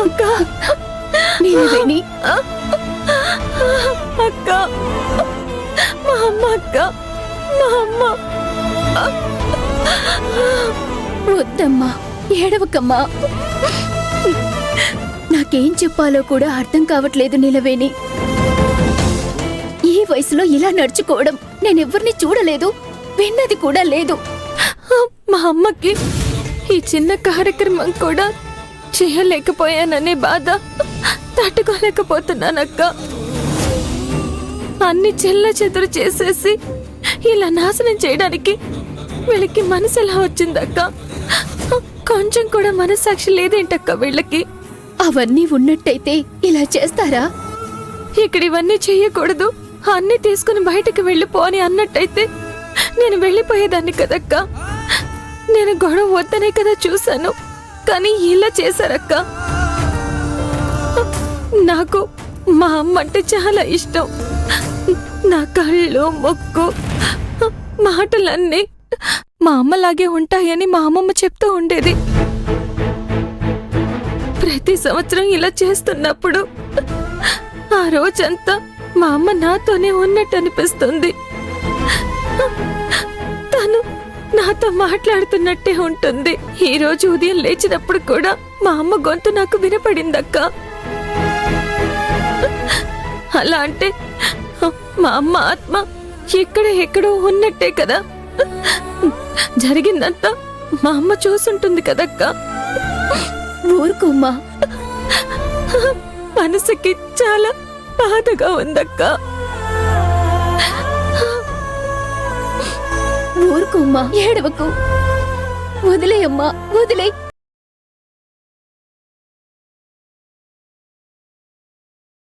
అక్క నీవేణి అక్క మా అమ్మ అక్క మా అమ్మ వద్దమ్మా, ఏడవకమ్మా. నాకేం చెప్పాలో కూడా అర్థం కావట్లేదు నీలవేణి. ఈ వయసులో ఇలా నడుచుకోవడం నేనెవ్వరిని చూడలేదు, విన్నది కూడా లేదు. మా అమ్మకి ఈ చిన్న కార్యక్రమం కూడా చేయలేకపోయాననే బాధ తట్టుకోలేకపోతున్నానక్క. అన్ని చెల్ల చెదురు చేసేసి ఇలా నాశనం చేయడానికి వీళ్ళకి మనసు ఎలా వచ్చిందక్క? కొంచెం కూడా మనస్సాక్షి లేదేంటక్క వీళ్ళకి? అవన్నీ ఉన్నట్టయితే ఇలా చేస్తారా? ఇక్కడ ఇవన్నీ చెయ్యకూడదు, అన్ని తీసుకుని బయటకు వెళ్ళిపో అని అన్నట్టయితే నేను వెళ్ళిపోయేదాన్ని కదక్క. నేను గొడవ వద్దనే కదా చూశాను, కానీ ఇలా చేశారక్క. నాకు మా అమ్మ అంటే చాలా ఇష్టం. నా కళ్ళు మొక్కు మాటలన్నీ మా అమ్మలాగే ఉంటాయని మా అమ్మమ్మ చెప్తూ ఉండేది. ప్రతి సంవత్సరం ఇలా చేస్తున్నప్పుడు ఆ రోజంతా మా అమ్మ నాతోనే ఉన్నట్టు అనిపిస్తుంది. తను నాతో మాట్లాడుతున్నట్టే ఉంటుంది. ఈ రోజు ఉదయం లేచినప్పుడు కూడా మా అమ్మ గొంతు నాకు వినపడిందక్క. అలా అంటే మా అమ్మ ఆత్మ ఎక్కడో ఉన్నట్టే కదా. జరిగిందంతా మా అమ్మ చూసుంటుంది కదక్క. ఊరుకోమ్మా, మనసుకి చాలా బాధగా ఉందక్క. ఊరుకోమ్మా, ఏడవకు. వదిలేయమ్మా, వదిలే.